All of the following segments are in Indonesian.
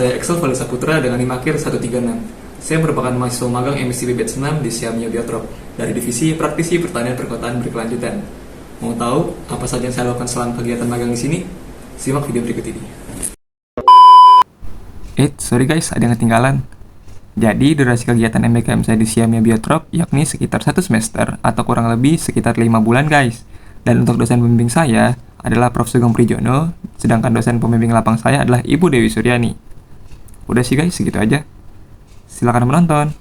saya Excel Valisa Putra dengan NIM akhir 136. Saya merupakan mahasiswa magang MSc batch 6 di Siamio Biotrop dari Divisi Praktisi Pertanian Perkotaan Berkelanjutan. Mau tahu apa saja yang saya lakukan selama kegiatan magang di sini? Simak video berikut ini. Sorry guys, ada yang ketinggalan. Jadi, durasi kegiatan MBKM saya di Siamio Biotrop yakni sekitar 1 semester atau kurang lebih sekitar 5 bulan guys. Dan untuk dosen pembimbing saya adalah Prof. Sugeng Prijono, sedangkan dosen pembimbing lapang saya adalah Ibu Dewi Suryani. Udah sih guys, segitu aja. Silakan menonton.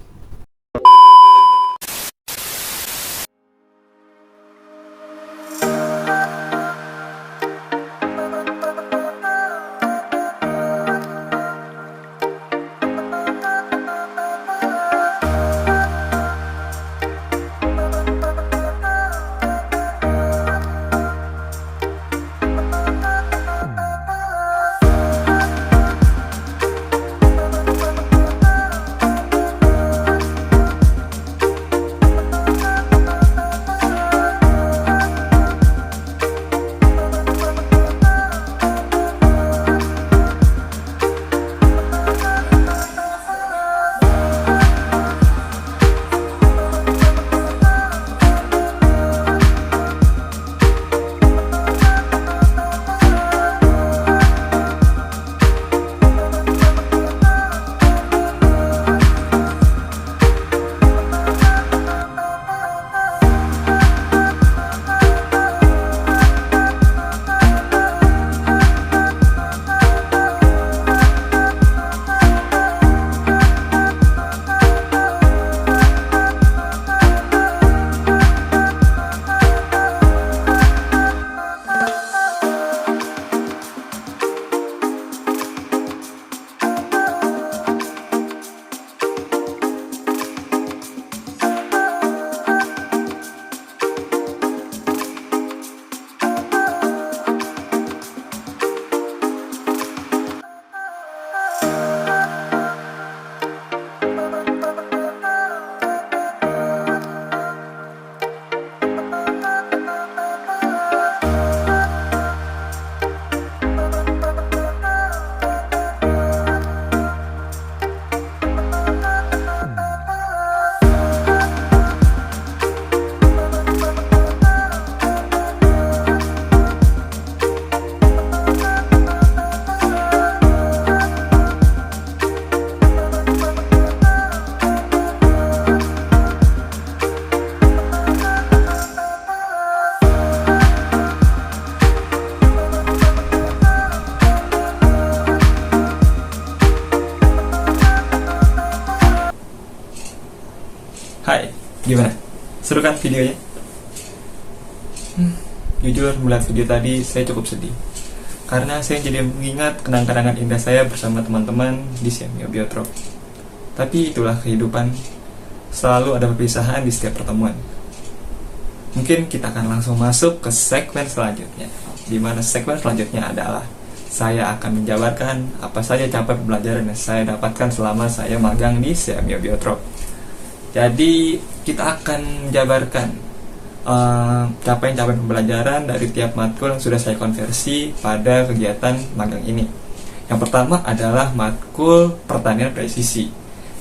Hai, gimana? Seru kan videonya? Jujur, melihat video tadi saya cukup sedih karena saya jadi mengingat kenang-kenangan indah saya bersama teman-teman di Siamio Biotrop. Tapi itulah kehidupan, selalu ada perpisahan di setiap pertemuan. Mungkin kita akan langsung masuk ke segmen selanjutnya, di mana segmen selanjutnya adalah saya akan menjabarkan apa saja capaian pembelajaran yang saya dapatkan selama saya magang di Siamio Biotrop. Jadi kita akan menjabarkan capaian-capaian pembelajaran dari tiap matkul yang sudah saya konversi pada kegiatan magang ini. Yang pertama adalah matkul pertanian presisi,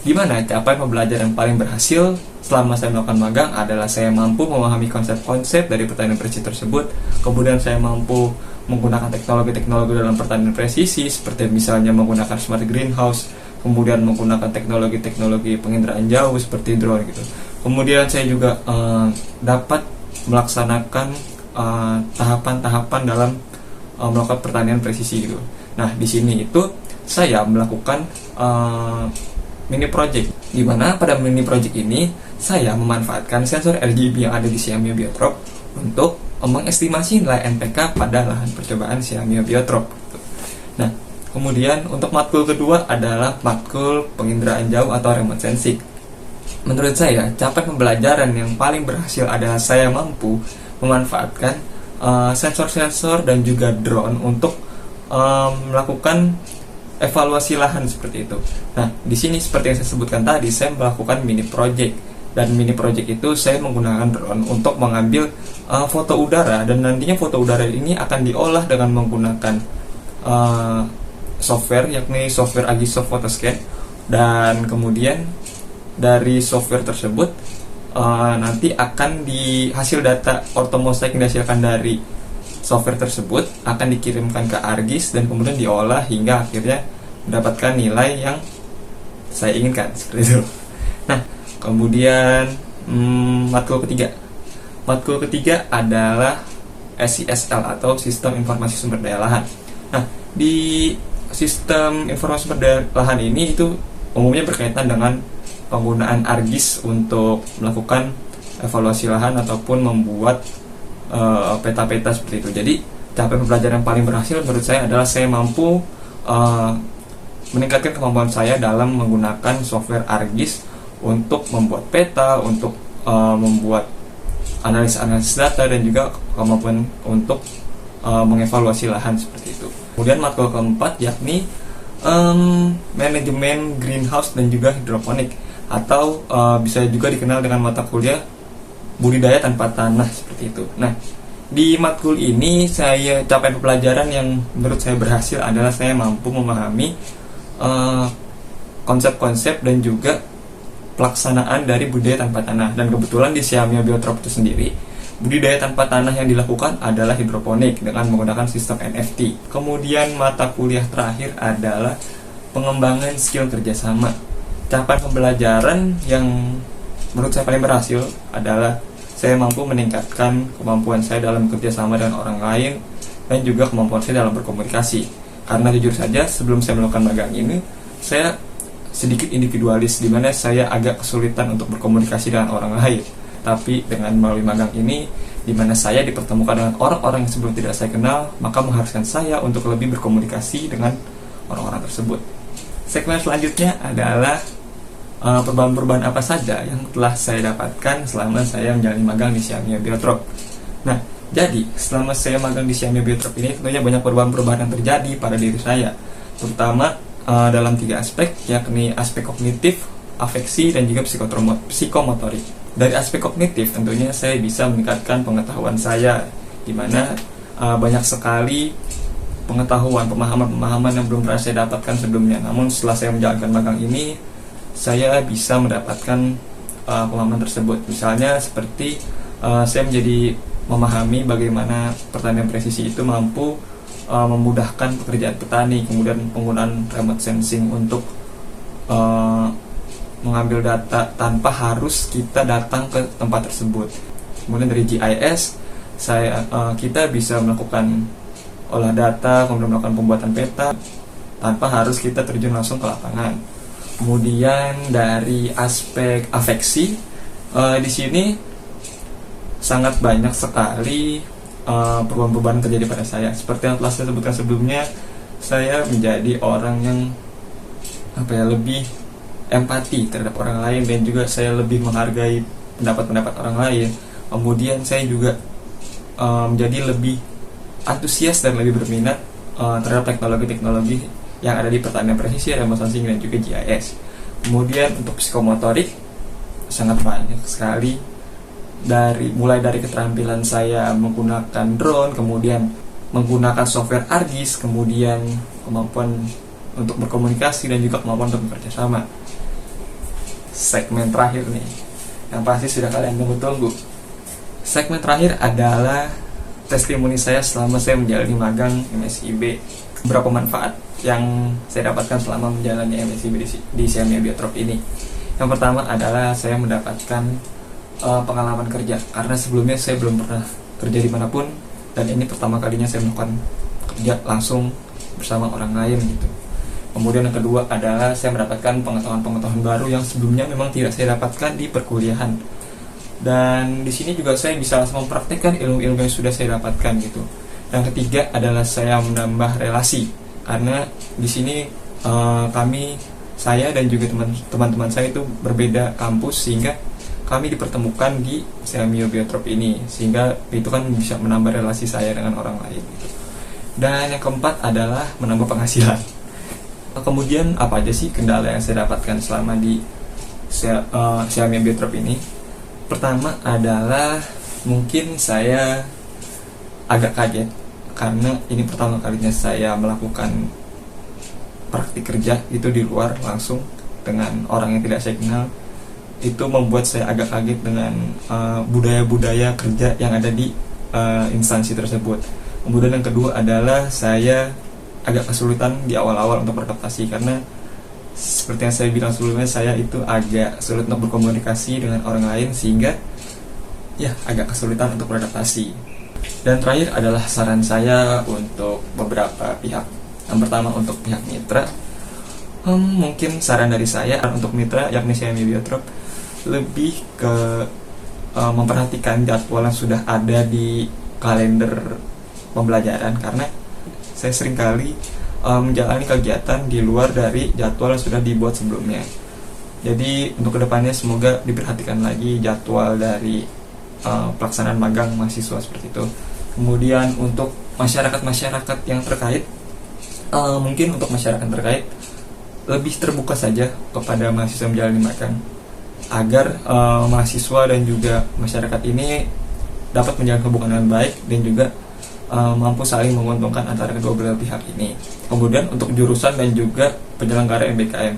di mana capaian pembelajaran yang paling berhasil selama saya melakukan magang adalah saya mampu memahami konsep-konsep dari pertanian presisi tersebut. Kemudian saya mampu menggunakan teknologi-teknologi dalam pertanian presisi, seperti misalnya menggunakan smart greenhouse, kemudian menggunakan teknologi-teknologi penginderaan jauh seperti drone gitu. Kemudian saya juga dapat melaksanakan tahapan-tahapan dalam melakukan pertanian presisi gitu. Nah, di sini itu saya melakukan mini project, di mana pada mini project ini saya memanfaatkan sensor RGB yang ada di Siamio Biotrop untuk mengestimasi nilai NPK pada lahan percobaan Siamio Biotrop. Nah, kemudian untuk matkul kedua adalah matkul penginderaan jauh atau remote sensing. Menurut saya, capaian pembelajaran yang paling berhasil adalah saya mampu memanfaatkan sensor-sensor dan juga drone untuk melakukan evaluasi lahan seperti itu. Nah, di sini seperti yang saya sebutkan tadi, saya melakukan mini project, dan mini project itu saya menggunakan drone untuk mengambil foto udara, dan nantinya foto udara ini akan diolah dengan menggunakan software, yakni software Agisoft Photoscan. Dan kemudian dari software tersebut nanti akan di hasil data ortomosaik yang dihasilkan dari software tersebut akan dikirimkan ke ArcGIS dan kemudian diolah hingga akhirnya mendapatkan nilai yang saya inginkan, seperti itu. Nah, kemudian matkul ketiga adalah SISL atau Sistem Informasi Sumber Daya Lahan. Nah, di Sistem Informasi Sumber Daya Lahan ini itu umumnya berkaitan dengan penggunaan ArcGIS untuk melakukan evaluasi lahan ataupun membuat peta-peta seperti itu. Jadi capaian pembelajaran yang paling berhasil menurut saya adalah saya mampu meningkatkan kemampuan saya dalam menggunakan software ArcGIS untuk membuat peta, untuk membuat analisis data, dan juga kemampuan untuk mengevaluasi lahan seperti itu. Kemudian matkul keempat yakni manajemen greenhouse dan juga hidroponik, atau bisa juga dikenal dengan mata kuliah budidaya tanpa tanah seperti itu. Nah, di matkul ini capaian pembelajaran yang menurut saya berhasil adalah saya mampu memahami konsep-konsep dan juga pelaksanaan dari budidaya tanpa tanah. Dan kebetulan di Siamia Biotrop itu sendiri, budidaya tanpa tanah yang dilakukan adalah hidroponik dengan menggunakan sistem NFT. Kemudian mata kuliah terakhir adalah pengembangan skill kerjasama. Capaian pembelajaran yang menurut saya paling berhasil adalah saya mampu meningkatkan kemampuan saya dalam kerjasama dengan orang lain dan juga kemampuan saya dalam berkomunikasi. Karena jujur saja sebelum saya melakukan magang ini, saya sedikit individualis, di mana saya agak kesulitan untuk berkomunikasi dengan orang lain. Tapi dengan melalui magang ini, di mana saya dipertemukan dengan orang-orang yang sebelum tidak saya kenal, maka mengharuskan saya untuk lebih berkomunikasi dengan orang-orang tersebut. Segmen selanjutnya adalah perubahan-perubahan apa saja yang telah saya dapatkan selama saya menjalani magang di Siamia Biotrop. Nah, jadi selama saya magang di Siamia Biotrop ini tentunya banyak perubahan-perubahan yang terjadi pada diri saya, terutama dalam 3 aspek, yakni aspek kognitif, afeksi, dan juga psikomotorik. Dari aspek kognitif tentunya saya bisa meningkatkan pengetahuan saya, di mana banyak sekali pengetahuan, pemahaman yang belum pernah saya dapatkan sebelumnya. Namun setelah saya menjalankan magang ini, saya bisa mendapatkan pemahaman tersebut. Misalnya seperti saya menjadi memahami bagaimana pertanian presisi itu mampu memudahkan pekerjaan petani, kemudian penggunaan remote sensing untuk mengambil data tanpa harus kita datang ke tempat tersebut. Kemudian dari GIS, kita bisa melakukan olah data, kemudian melakukan pembuatan peta tanpa harus kita terjun langsung ke lapangan. Kemudian dari aspek afeksi, di sini sangat banyak sekali perubahan-perubahan terjadi pada saya. Seperti yang telah saya sebutkan sebelumnya, saya menjadi orang yang lebih empati terhadap orang lain, dan juga saya lebih menghargai pendapat-pendapat orang lain. Kemudian saya juga menjadi lebih antusias dan lebih berminat terhadap teknologi-teknologi yang ada di pertanian presisi, remote sensing, dan juga GIS. Kemudian untuk psikomotorik sangat banyak sekali, mulai dari keterampilan saya menggunakan drone, kemudian menggunakan software ArcGIS, kemudian kemampuan untuk berkomunikasi, dan juga kemampuan untuk bekerja sama. Segmen terakhir nih, yang pasti sudah kalian tunggu-tunggu. Segmen terakhir adalah testimoni saya selama saya menjalani magang MSIB. Beberapa manfaat yang saya dapatkan selama menjalani MSIB di Siamia Biotrop ini. Yang pertama adalah saya mendapatkan pengalaman kerja, karena sebelumnya saya belum pernah kerja dimanapun, dan ini pertama kalinya saya melakukan kerja langsung bersama orang lain gitu. Kemudian yang kedua adalah saya mendapatkan pengetahuan-pengetahuan baru yang sebelumnya memang tidak saya dapatkan di perkuliahan. Dan di sini juga saya bisa langsung mempraktekkan ilmu-ilmu yang sudah saya dapatkan gitu. Yang ketiga adalah saya menambah relasi, karena di sini saya dan juga teman-teman saya itu berbeda kampus, sehingga kami dipertemukan di Siamia Biotrop ini, sehingga itu kan bisa menambah relasi saya dengan orang lain gitu. Dan yang keempat adalah menambah penghasilan. Kemudian apa aja sih kendala yang saya dapatkan selama di Siamia Biotrop ini? Pertama adalah mungkin saya agak kaget, karena ini pertama kalinya saya melakukan praktik kerja itu di luar langsung dengan orang yang tidak saya kenal, itu membuat saya agak kaget dengan budaya-budaya kerja yang ada di instansi tersebut. Kemudian yang kedua adalah saya agak kesulitan di awal-awal untuk beradaptasi, karena seperti yang saya bilang sebelumnya, saya itu agak sulit untuk berkomunikasi dengan orang lain, sehingga ya agak kesulitan untuk beradaptasi. Dan terakhir adalah saran saya untuk beberapa pihak. Yang pertama untuk pihak mitra, mungkin saran dari saya untuk mitra yakni CMI Biotrop lebih ke memperhatikan jadwal yang sudah ada di kalender pembelajaran, karena saya seringkali menjalani kegiatan di luar dari jadwal yang sudah dibuat sebelumnya. Jadi untuk kedepannya semoga diperhatikan lagi jadwal dari pelaksanaan magang mahasiswa seperti itu. Kemudian untuk masyarakat yang terkait, mungkin untuk masyarakat terkait lebih terbuka saja kepada mahasiswa yang menjalani magang, agar mahasiswa dan juga masyarakat ini dapat menjaga hubungan yang baik dan juga mampu saling menguntungkan antara kedua belah pihak ini. Kemudian untuk jurusan dan juga penyelenggara MBKM,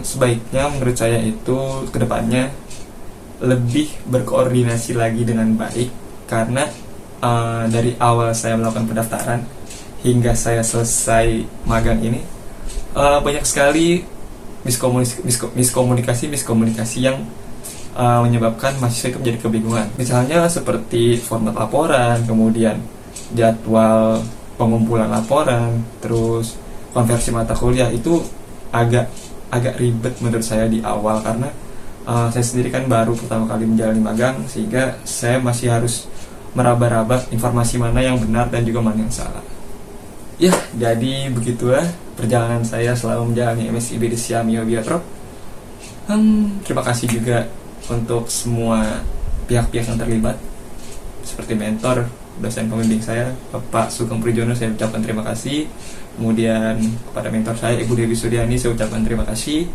sebaiknya menurut saya itu kedepannya lebih berkoordinasi lagi dengan baik, karena dari awal saya melakukan pendaftaran hingga saya selesai magang ini banyak sekali miskomunikasi yang menyebabkan mahasiswa itu menjadi kebingungan. Misalnya seperti format laporan, kemudian jadwal pengumpulan laporan, terus konversi mata kuliah, itu agak ribet menurut saya di awal, karena saya sendiri kan baru pertama kali menjalani magang, sehingga saya masih harus meraba-raba informasi mana yang benar dan juga mana yang salah. Ya, jadi begitulah perjalanan saya selama menjalani MSIB di Siamio Biotrop. Terima kasih juga untuk semua pihak-pihak yang terlibat, seperti mentor, dosen pembimbing saya, Bapak Sugeng Prijono, saya ucapkan terima kasih. Kemudian kepada mentor saya, Ibu Dewi Sudiani, saya ucapkan terima kasih.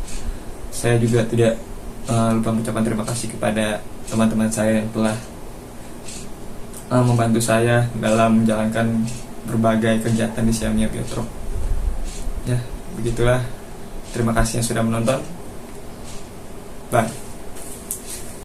Saya juga tidak lupa mengucapkan terima kasih kepada teman-teman saya yang telah membantu saya dalam menjalankan berbagai kegiatan di Siamio Biotrop. Ya, begitulah. Terima kasih yang sudah menonton. Bye.